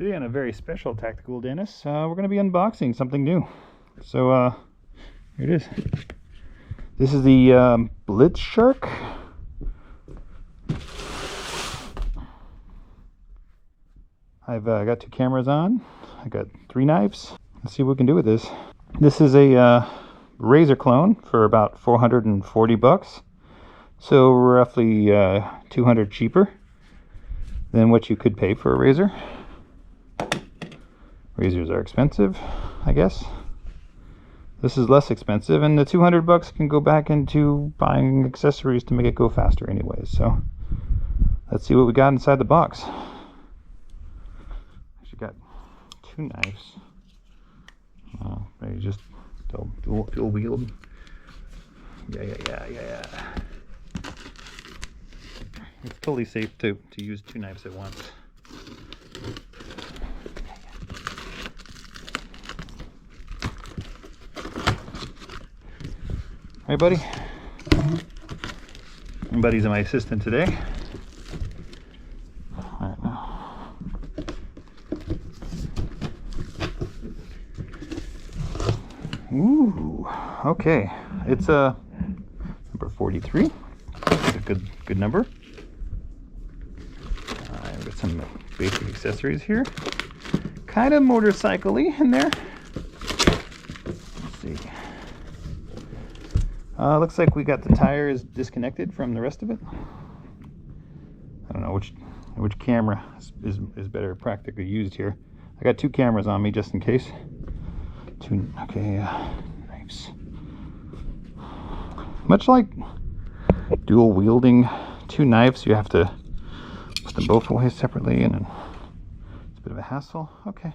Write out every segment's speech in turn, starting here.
Today on a very special Tactical Dennis, we're going to be unboxing something new. So here it is. This is the Blitzshark. I've got two cameras on. I got 3 knives. Let's see what we can do with this. This is a Razor clone for about 440 bucks. So roughly 200 cheaper than what you could pay for a Razor. Razors are expensive, I guess. This is less expensive, and the 200 bucks can go back into buying accessories to make it go faster anyways. So let's see what we got inside the box. Actually got 2 knives. Maybe just dual wield. Yeah. It's totally safe to use 2 knives at once. Hey, buddy. My buddy's my assistant today. All right, now. Ooh, okay. It's number 43. That's a good number. I've got some basic accessories here. Kind of motorcycle-y in there. Let's see. Looks like we got the tires disconnected from the rest of it. I don't know which camera is better practically used here. I got 2 cameras on me just in case. Knives. Much like dual wielding 2 knives, you have to put them both away separately, and it's a bit of a hassle. Okay.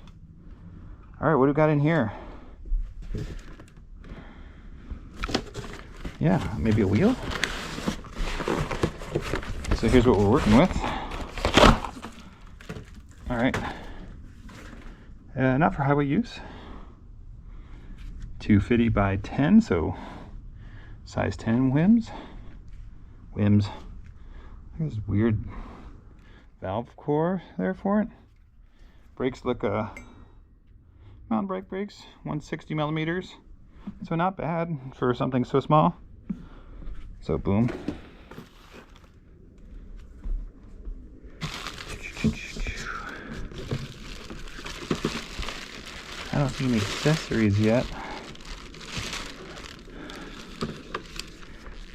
All right, what do we got in here? Yeah, maybe a wheel. So here's what we're working with. All right. Not for highway use. 250 by 10, so size 10 whims. There's weird valve core there for it. Brakes look mountain bike brakes, 160 millimeters. So not bad for something so small. So boom. I don't see any accessories yet.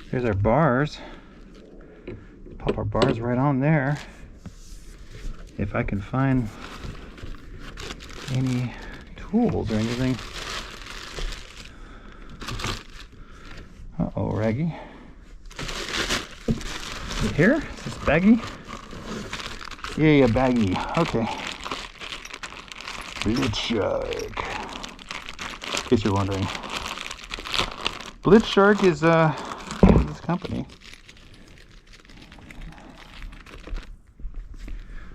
Here's our bars. Pop our bars right on there. If I can find any tools or anything. Uh-oh, raggy. Here? Is this baggy? Yeah, baggy. Okay. Blitzshark. In case you're wondering. Blitzshark is this company.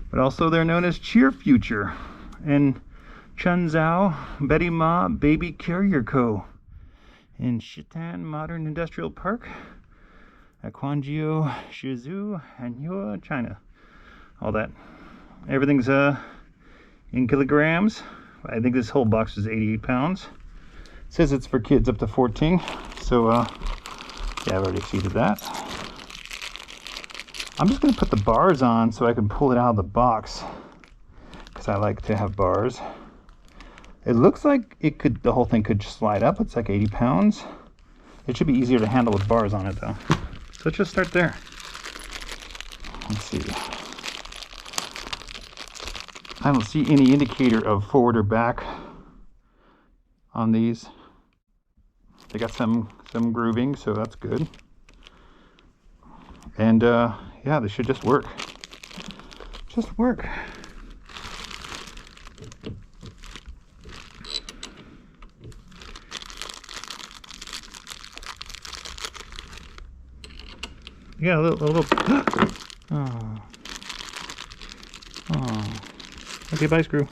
But also they're known as Cheer Future and Chunzhou Betty Ma Baby Carrier Co. in Shitan Modern Industrial Park at Guangzhou, Shizhou, and Yue, China. All that. Everything's in kilograms. I think this whole box is 88 pounds. It says it's for kids up to 14. So, yeah, I've already exceeded that. I'm just going to put the bars on so I can pull it out of the box, because I like to have bars. It looks like the whole thing could just slide up. It's like 80 pounds. It should be easier to handle with bars on it though. So let's just start there. Let's see. I don't see any indicator of forward or back on these. They got some grooving, so that's good. And yeah, they should just work. Just work. Yeah, a little. Oh. Okay, bye, screw.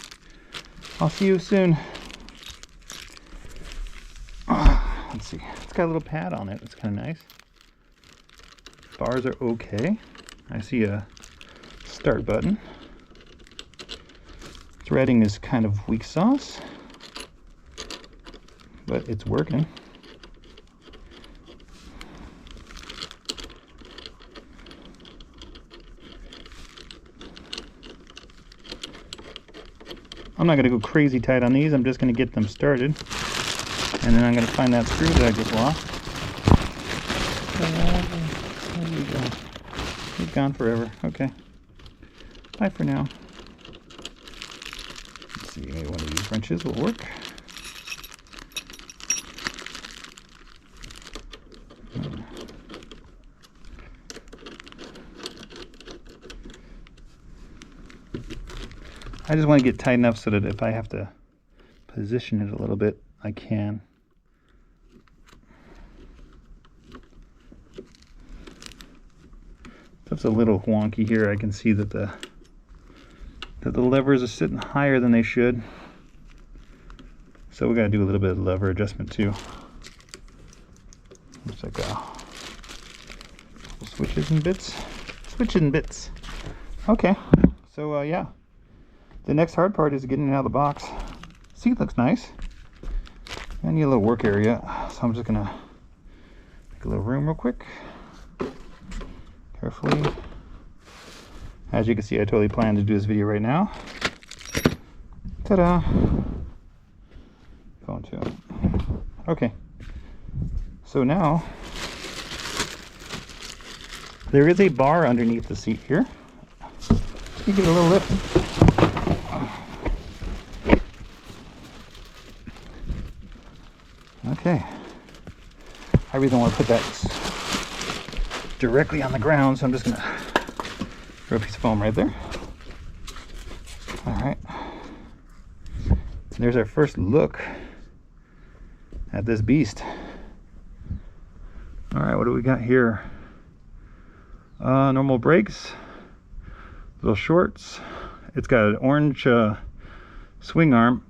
I'll see you soon. Let's see. It's got a little pad on it. It's kind of nice. Bars are okay. I see a start button. Threading is kind of weak sauce, but it's working. I'm not going to go crazy tight on these. I'm just going to get them started. And then I'm going to find that screw that I just lost. There we go. He's gone forever. Okay. Bye for now. Let's see, maybe one of these wrenches will work. I just want to get tight enough so that if I have to position it a little bit, I can. Stuff's a little wonky here. I can see that the levers are sitting higher than they should. So we got to do a little bit of lever adjustment too. Looks like couple switches and bits. Switches and bits. Okay. So yeah. The next hard part is getting it out of the box. Seat looks nice. I need a little work area, so I'm just gonna make a little room real quick. Carefully. As you can see, I totally plan to do this video right now. Ta-da! Going to it. Okay. So now, there is a bar underneath the seat here. You get a little lift. Okay, I really don't want to put that directly on the ground, so I'm just going to throw a piece of foam right there. All right, there's our first look at this beast. All right, what do we got here? Normal brakes, little shorts. It's got an orange swing arm.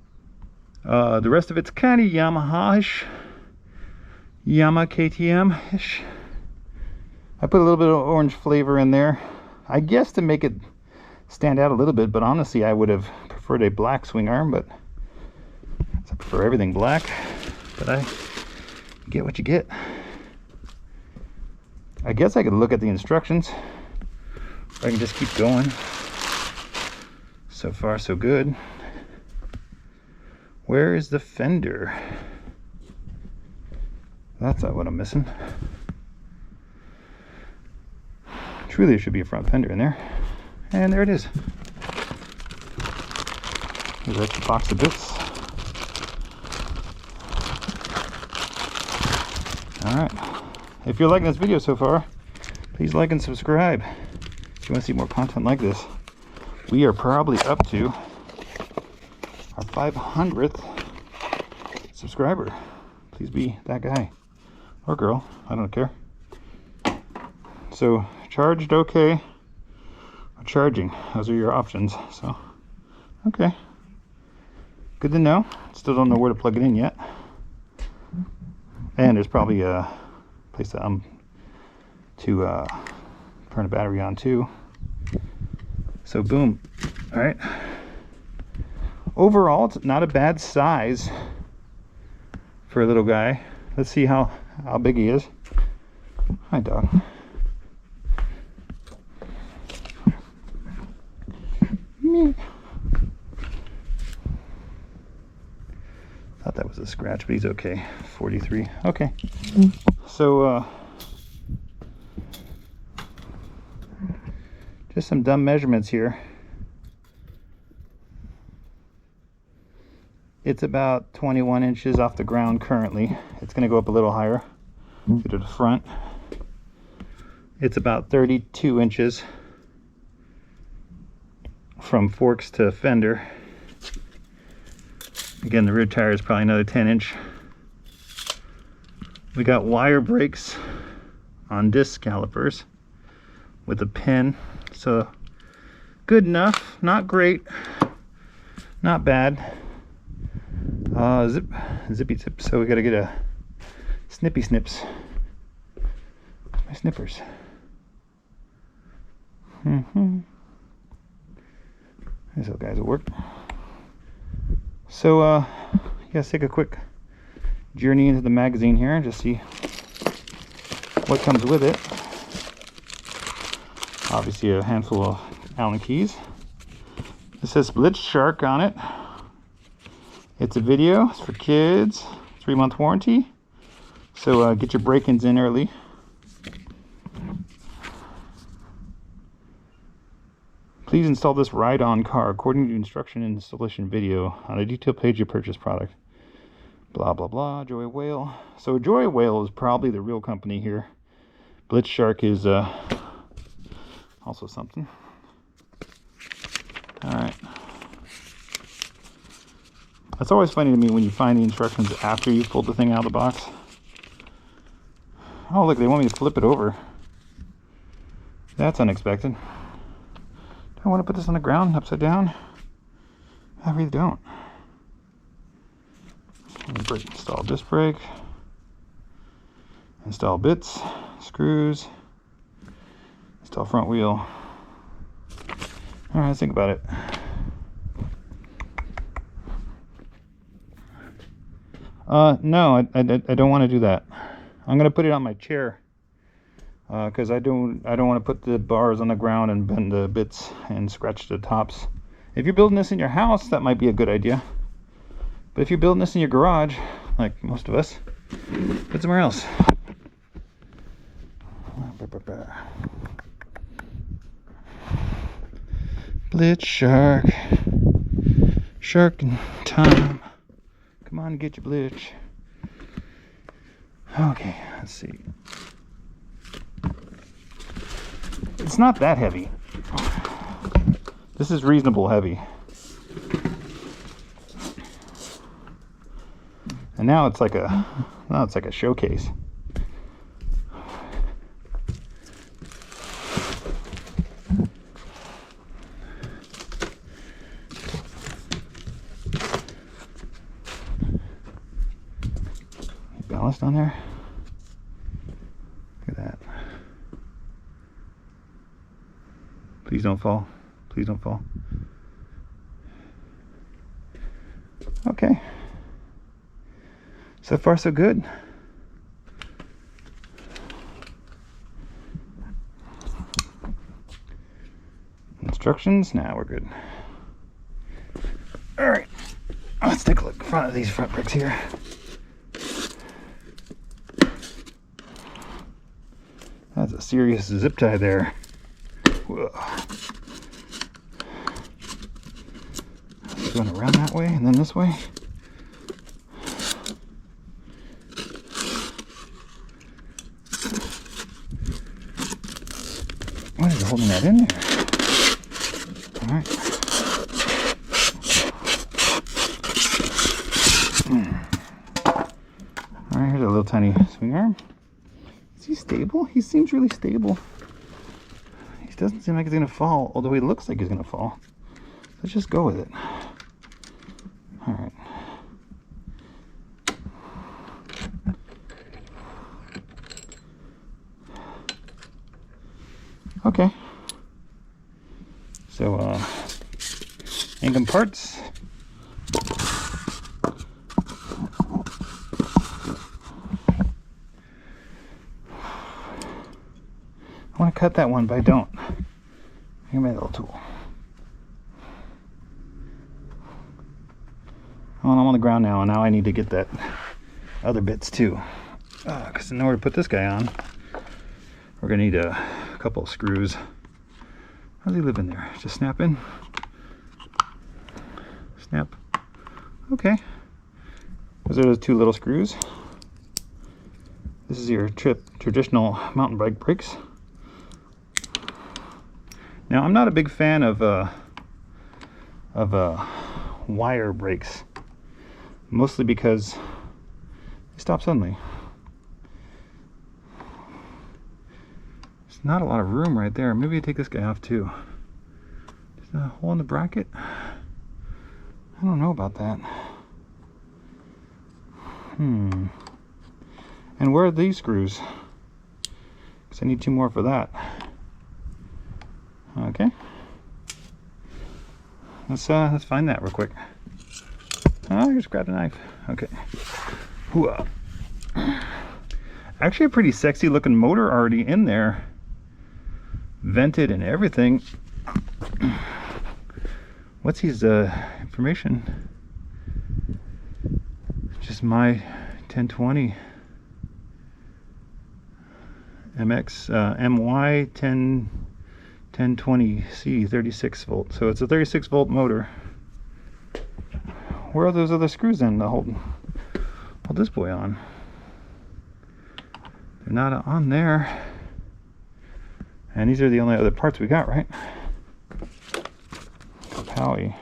The rest of it's kind of Yamaha-ish. Yamaha KTM-ish. I put a little bit of orange flavor in there, I guess to make it stand out a little bit, but honestly I would have preferred a black swing arm, but I prefer everything black, but you get what you get. I guess I could look at the instructions, or I can just keep going. So far so good. Where is the fender? That's not what I'm missing. Truly, there should be a front fender in there. And there it is. There's the box of bits. Alright. If you're liking this video so far, please like and subscribe. If you want to see more content like this. We are probably up to our 500th subscriber. Please be that guy or girl, I don't care. So charged, okay, or charging, those are your options. So okay, good to know. Still don't know where to plug it in yet, and there's probably a place to turn a battery on too. So boom. All right, overall it's not a bad size for a little guy. Let's see how big he is. Hi, dog. Thought that was a scratch, but he's okay. 43. Okay. So just some dumb measurements here. It's about 21 inches off the ground currently. It's going to go up a little higher to the front. It's about 32 inches from forks to fender. Again, the rear tire is probably another 10 inch. We got wire brakes on disc calipers with a pin. So good enough, not great, not bad. Zippy zip, so we gotta get a snippy snips. Where's my snippers? These little guys will work. So let's take a quick journey into the magazine here and just see what comes with it. Obviously a handful of Allen keys. It says Blitzshark on it. It's a video, it's for kids, 3-month warranty. So get your break-ins in early. Please install this ride-on car according to instruction in the installation video on a detailed page of purchase product. Blah blah blah. JoyWhale. So JoyWhale is probably the real company here. Blitzshark is also something. Alright. That's always funny to me when you find the instructions after you've pulled the thing out of the box. Oh look, they want me to flip it over. That's unexpected. Do I want to put this on the ground, upside down? I really don't. Install disc brake. Install bits, screws. Install front wheel. Alright, let's think about it. No, I don't want to do that. I'm gonna put it on my chair because I don't want to put the bars on the ground and bend the bits and scratch the tops. If you're building this in your house, that might be a good idea. But if you're building this in your garage, like most of us, put somewhere else. Blitzshark. Shark time. Come on, get your blitz. Okay, let's see. It's not that heavy. This is reasonable heavy. And now it's like a showcase. Ballast on there. Look at that. Please don't fall. Please don't fall. Okay. So far so good. Instructions? Now we're good. Alright. Let's take a look in front of these front brakes here. That's a serious zip tie there. Whoa. Going around that way and then this way. What is holding that in there? Alright. Alright, here's a little tiny swing arm. Is he stable? He seems really stable. He doesn't seem like he's gonna fall, although he looks like he's gonna fall. Let's just go with it. Alright. Okay. So, income parts. I want to cut that one, but I don't. Here's my little tool. Well, I'm on the ground now, and now I need to get that other bits too. Because in order to put this guy on, we're going to need a couple of screws. How does he live in there? Just snap in? Snap. Okay. Those are those two little screws. This is your traditional mountain bike brakes. Now, I'm not a big fan of wire brakes, mostly because they stop suddenly. There's not a lot of room right there. Maybe I take this guy off too. There's a hole in the bracket. I don't know about that. And where are these screws? Because I need two more for that. Okay. Let's find that real quick. Oh, I just grabbed a knife. Okay. Hooah. Actually a pretty sexy looking motor already in there. Vented and everything. What's his information? Just my 1020 MX MY 1020C 36 volt. So it's a 36 volt motor. Where are those other screws then to hold this boy on? They're not on there. And these are the only other parts we got, right? Powie.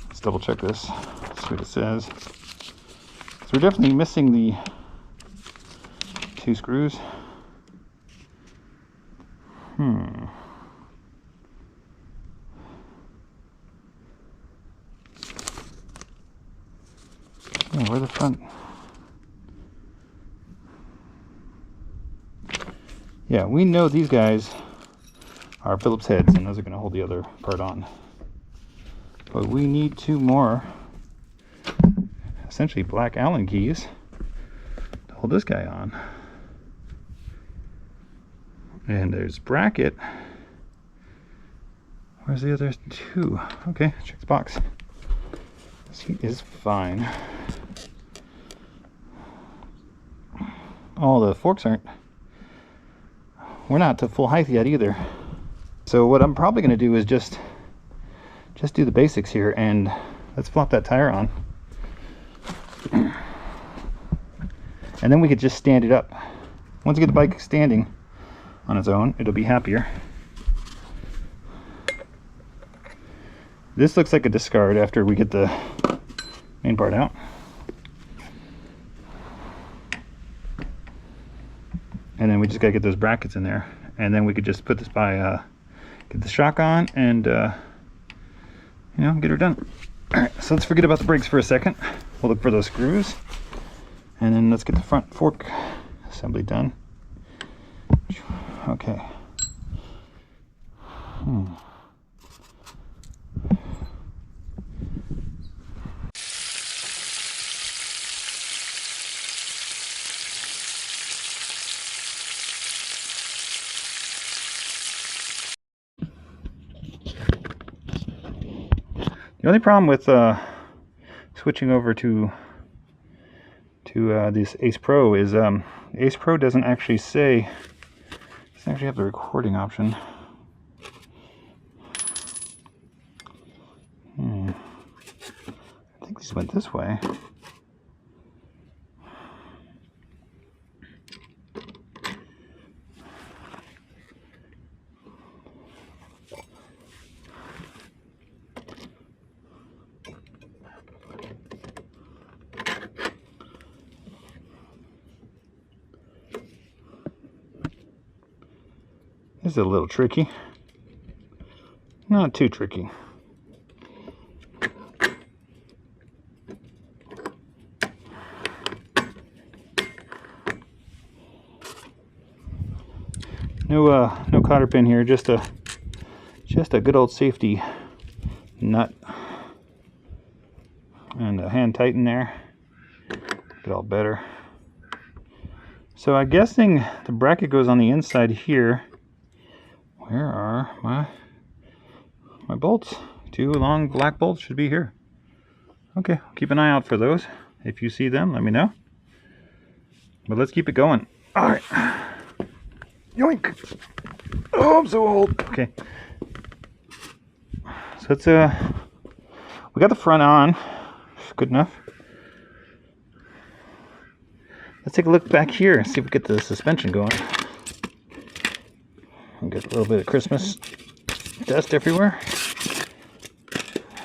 Let's double check this. See what it says. So we're definitely missing the 2 screws. Oh, where the front? Yeah, we know these guys are Phillips heads, and those are going to hold the other part on. But we need 2 more, essentially black Allen keys, to hold this guy on. And there's bracket. Where's the other 2? Okay, check the box. This heat is fine. Oh, the forks aren't. We're not to full height yet either. So what I'm probably going to do is just do the basics here, and let's flop that tire on. And then we could just stand it up. Once you get the bike standing on its own, it'll be happier. This looks like a discard after we get the main part out. And then we just gotta get those brackets in there, and then we could just put this by get the shock on and you know, get her done. All right, so let's forget about the brakes for a second. We'll look for those screws, and then let's get the front fork assembly done. Okay. The only problem with switching over to this Ace Pro is Ace Pro doesn't actually say, doesn't actually have the recording option. I think these went this way. This is a little tricky. Not too tricky. No cotter pin here, just a good old safety nut and a hand tighten there. Get all better. So I'm guessing the bracket goes on the inside here. Where are my bolts? 2 long black bolts should be here. Okay, keep an eye out for those. If you see them, let me know. But let's keep it going. All right. Yoink! Oh, I'm so old. Okay. So it's we got the front on. Good enough. Let's take a look back here and see if we get the suspension going. We'll get a little bit of Christmas dust everywhere.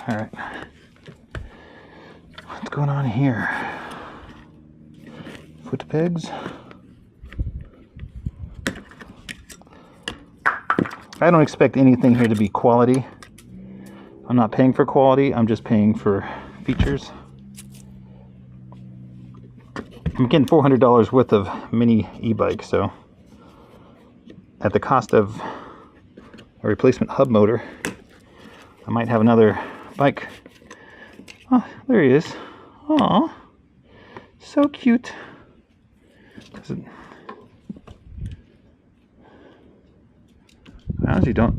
All right. What's going on here? Foot pegs. I don't expect anything here to be quality. I'm not paying for quality, I'm just paying for features. I'm getting $400 worth of mini e-bike, so at the cost of a replacement hub motor, I might have another bike Oh, there he is. Aw, so cute. As you don't.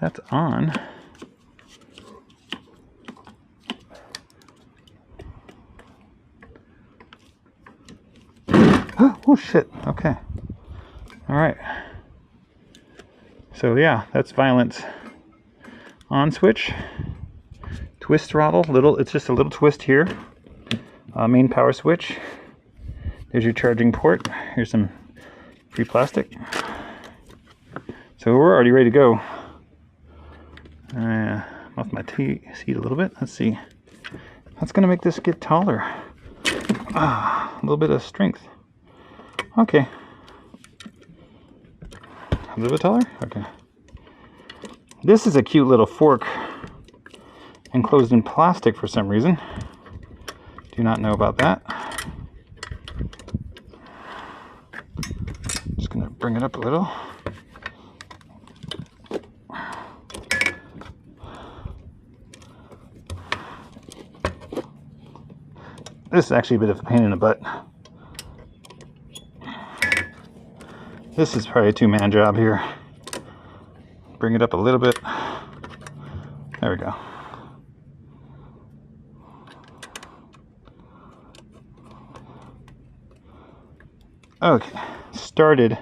That's on. Oh shit. Okay. All right. So yeah, that's Violent's on switch. Twist throttle. It's just a little twist here. Main power switch. There's your charging port. Here's some free plastic. So we're already ready to go. Off my seat a little bit. Let's see. That's gonna make this get taller. A little bit of strength. Okay. A little bit taller? Okay. This is a cute little fork enclosed in plastic for some reason. Do not know about that. Just gonna bring it up a little. This is actually a bit of a pain in the butt. This is probably a two-man job here. Bring it up a little bit. There we go. Okay, started.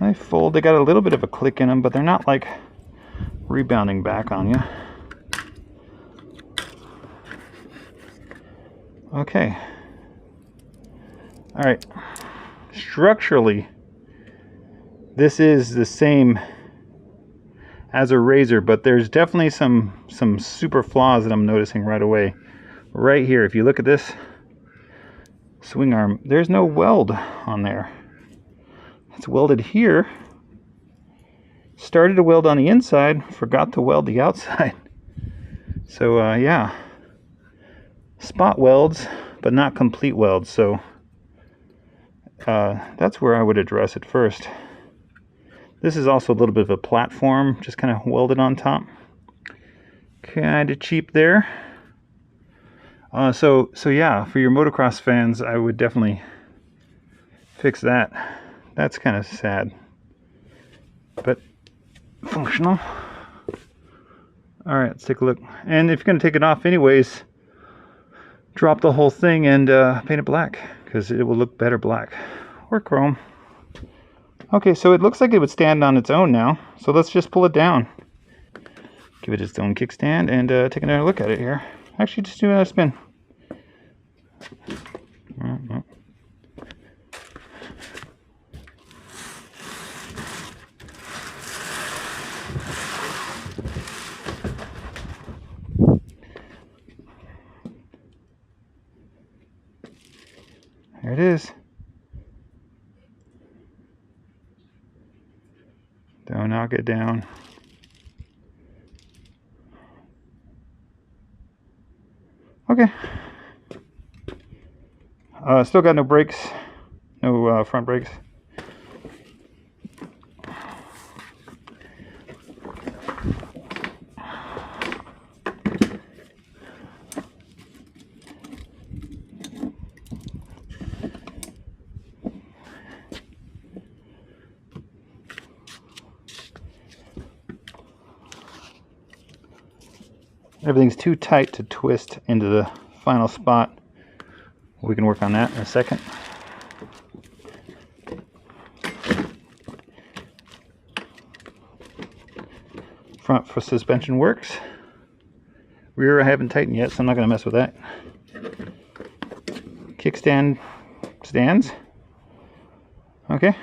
They fold. They got a little bit of a click in them, but they're not like rebounding back on you. Okay. All right. Structurally, this is the same as a Razor, but there's definitely some super flaws that I'm noticing right away. Right here, if you look at this swing arm, there's no weld on there. It's welded here. Started to weld on the inside, forgot to weld the outside. So yeah, spot welds, but not complete welds. So that's where I would address it first. This is also a little bit of a platform, just kind of welded on top. Kind of cheap there. So yeah, for your motocross fans, I would definitely fix that. That's kind of sad, but functional. All right, let's take a look. And if you're going to take it off anyways, drop the whole thing and paint it black, because it will look better black, or chrome. Okay, so it looks like it would stand on its own now. So let's just pull it down. Give it its own kickstand and take another look at it here. Actually, just do another spin. There it is. Don't knock it down. Okay. Still got no brakes, no front brakes. Everything's too tight to twist into the final spot. We can work on that in a second. Front for suspension works. Rear I haven't tightened yet, so I'm not going to mess with that. Kickstand stands. Okay.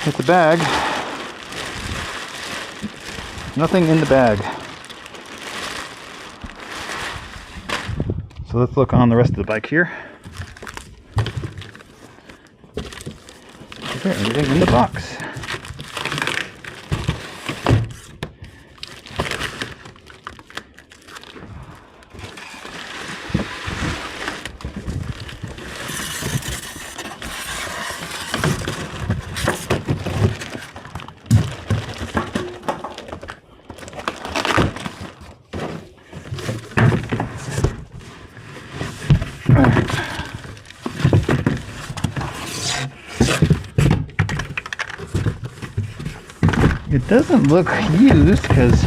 Hit the bag. Nothing in the bag. So let's look on the rest of the bike here. Is there anything in the box? It doesn't look used because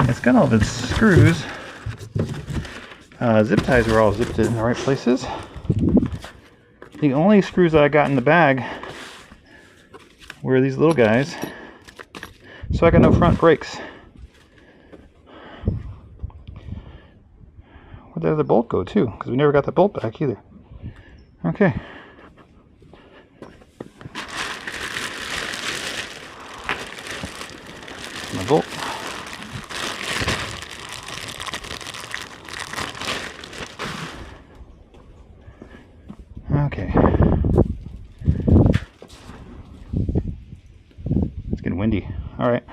it's got all of its screws. Zip ties were all zipped in the right places. The only screws that I got in the bag were these little guys. So I got no front brakes. Where'd the other bolt go too? Because we never got the bolt back either. Okay. My bolt. Okay. It's getting windy. All right.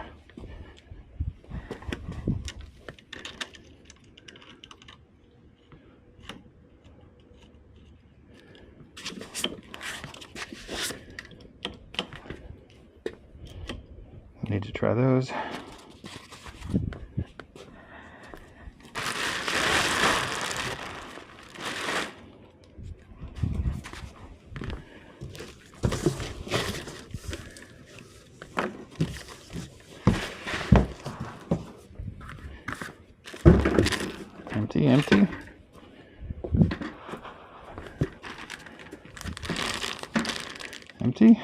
Need to try those. Empty, empty. Empty.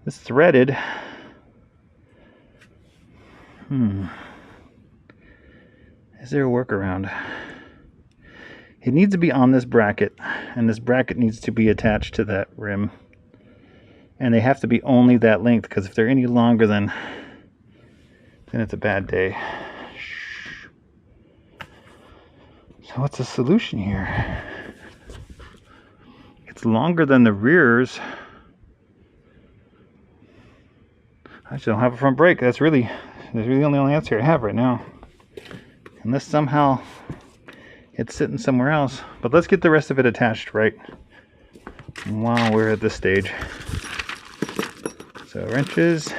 It's threaded. Is there a workaround? It needs to be on this bracket, and this bracket needs to be attached to that rim. And they have to be only that length, because if they're any longer then it's a bad day. So what's the solution here? It's longer than the rears. I just don't have a front brake. That's really the only answer I have right now. Unless somehow it's sitting somewhere else. But let's get the rest of it attached right while we're at this stage. So wrenches.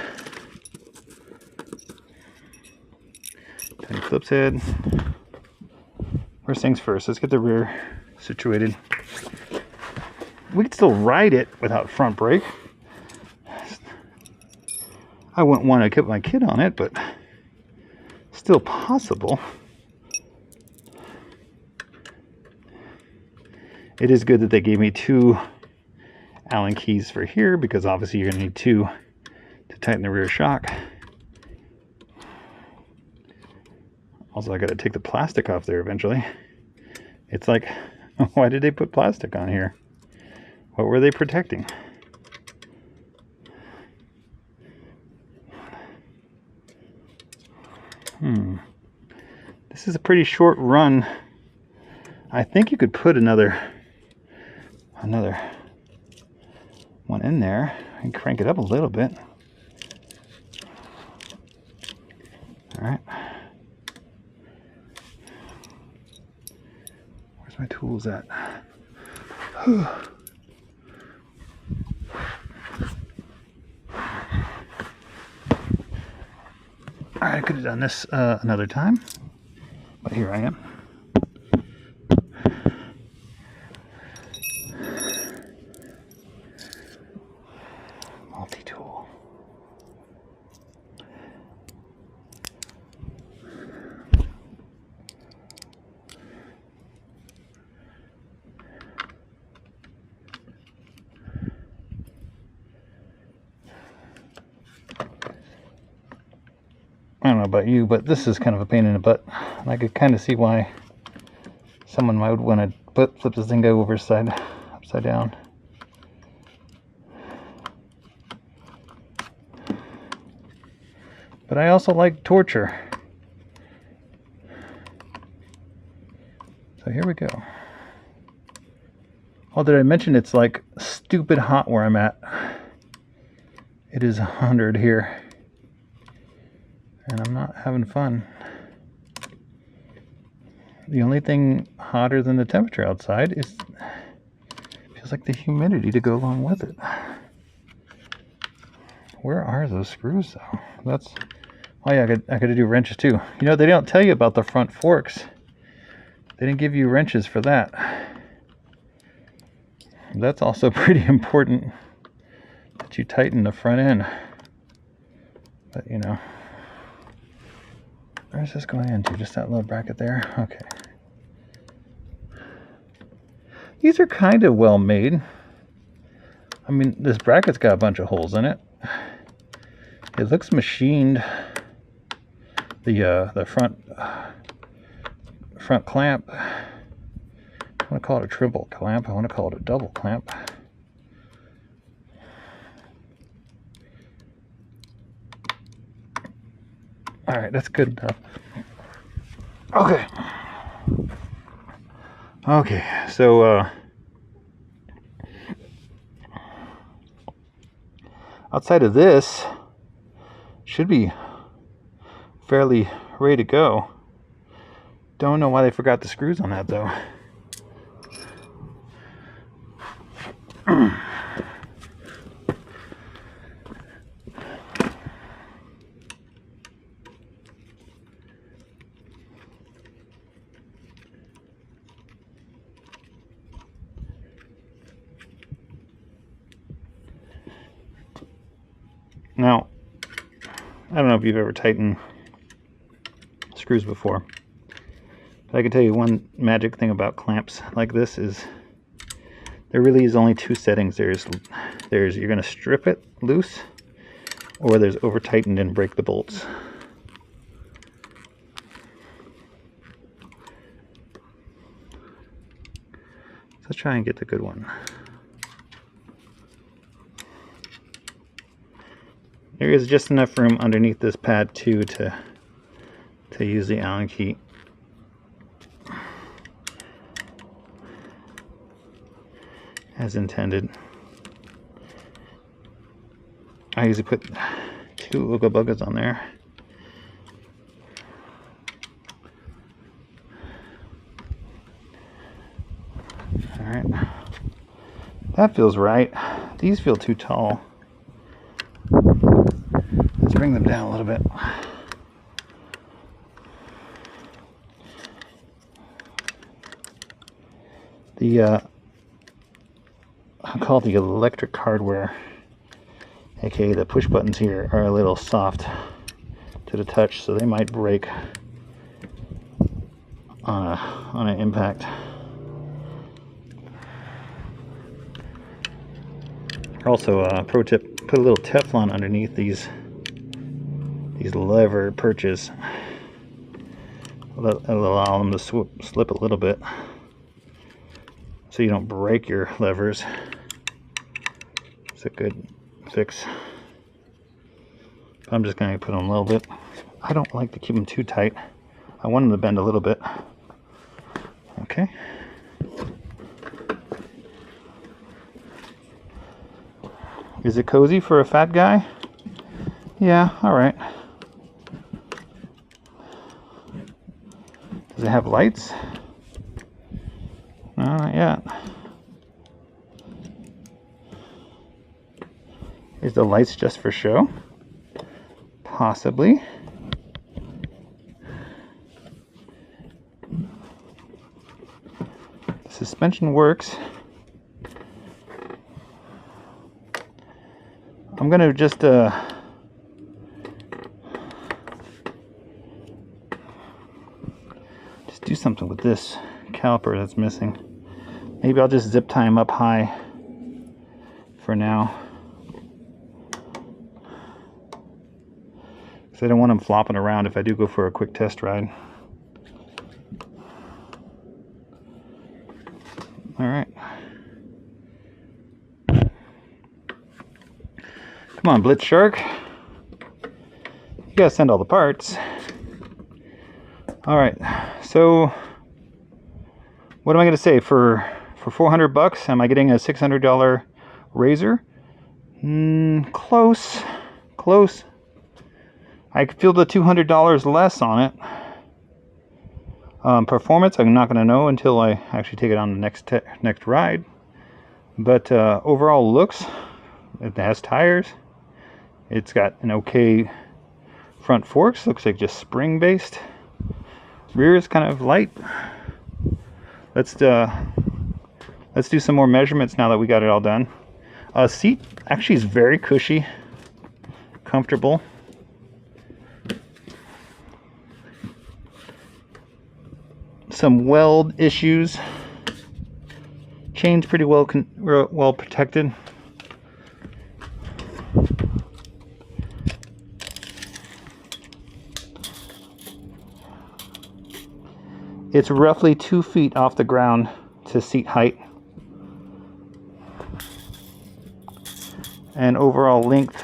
Tiny Phillips head. First things first, let's get the rear situated. We can still ride it without front brake. I wouldn't want to put my kid on it, but still possible. It is good that they gave me 2 Allen keys for here, because obviously you're going to need 2 to tighten the rear shock. Also, I got to take the plastic off there eventually. It's like, why did they put plastic on here? What were they protecting? This is a pretty short run. I think you could put another one in there and crank it up a little bit. All right. Where's my tools at? I could have done this another time, but here I am. Multi-tool. I don't know about you, but this is kind of a pain in the butt. And I could kind of see why someone might want to flip this thing over upside down. But I also like torture. So here we go. Oh, did I mention it's like stupid hot where I'm at? It is 100 here. And I'm not having fun. The only thing hotter than the temperature outside is feels like the humidity to go along with it. Where are those screws though? That's, oh yeah, I could do wrenches too. You know, they don't tell you about the front forks. They didn't give you wrenches for that. That's also pretty important that you tighten the front end. But you know, where's this going into? Just that little bracket there? Okay. These are kind of well made. I mean, this bracket's got a bunch of holes in it. It looks machined. The front clamp. I want to call it a triple clamp. I want to call it a double clamp. All right, that's good enough. Okay. Okay, so outside of this, should be fairly ready to go. Don't know why they forgot the screws on that though. Now, I don't know if you've ever tightened screws before, but I can tell you one magic thing about clamps like this is there really is only two settings. There's you're going to strip it loose, or there's over tightened and break the bolts. Let's try and get the good one. There is just enough room underneath this pad too to use the Allen key. As intended. I usually put 2 Ooga Boogas on there. Alright. That feels right. These feel too tall. Let's bring them down a little bit. The I call it the electric hardware, aka the push buttons here, are a little soft to the touch, so they might break on an impact. Also, pro tip: put a little Teflon underneath these lever perches. It'll allow them to slip a little bit, so you don't break your levers. It's a good fix. I'm just going to put them a little bit. I don't like to keep them too tight. I want them to bend a little bit. Okay. Is it cozy for a fat guy? Yeah, alright. Does it have lights? No, not yet. Is the lights just for show? Possibly. The suspension works. I'm gonna just do something with this caliper that's missing. Maybe I'll just zip tie him up high for now, because I don't want him flopping around if I do go for a quick test ride. All right. Come on, Blitzshark. gotta send all the parts. All right, so what am I gonna say? For 400 bucks, am I getting a $600 Razor? Close. I feel the $200 less on it. Performance, I'm not gonna know until I actually take it on the next ride. But overall looks, it has tires. It's got an okay front forks. Looks like just spring based. Rear is kind of light. Let's do some more measurements now that we got it all done. Seat actually is very cushy, comfortable. Some weld issues. Chain's pretty well protected. It's roughly 2 feet off the ground to seat height. And overall length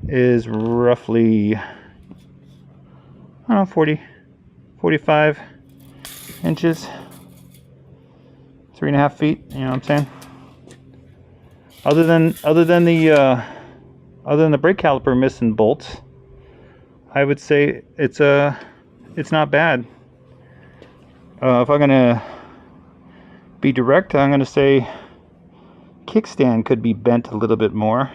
is roughly, I don't know, 45 inches, 3.5 feet, you know what I'm saying? Other than the brake caliper missing bolts, I would say it's not bad. If I'm gonna be direct, I'm gonna say kickstand could be bent a little bit more.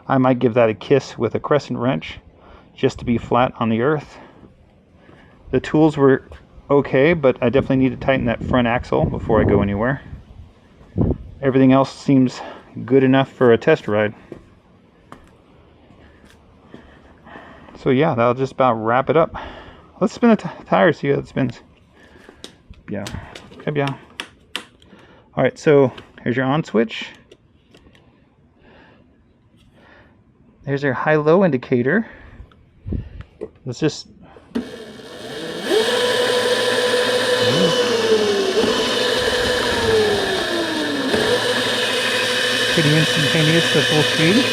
I might give that a kiss with a crescent wrench just to be flat on the earth. The tools were okay, but I definitely need to tighten that front axle before I go anywhere. Everything else seems good enough for a test ride. So yeah, that'll just about wrap it up. Let's spin the tires, see how it spins. Yeah. Okay, yeah. All right, so here's your on switch. There's your high-low indicator. Let's just pretty instantaneous to full speed.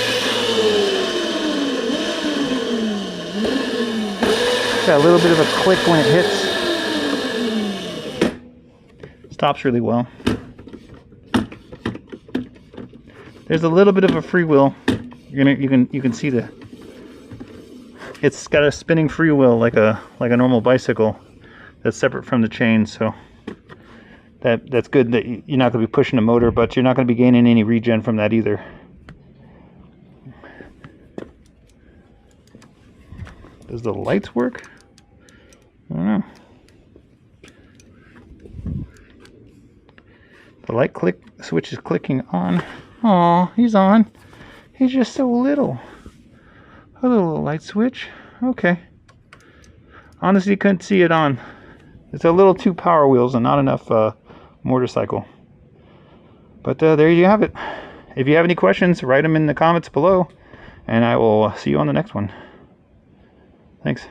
Got a little bit of a click when it hits. Stops really well. There's a little bit of a freewheel. You can see it's got a spinning freewheel like a normal bicycle that's separate from the chain, so that's good that you're not going to be pushing a motor, but you're not going to be gaining any regen from that either. Does the lights work? I don't know. The light switch is clicking on. Oh, he's on. He's just so little. A little light switch. Okay. Honestly, couldn't see it on. It's a little too Powerwheels and not enough motorcycle. But there you have it. If you have any questions, write them in the comments below, and I will see you on the next one. Thanks.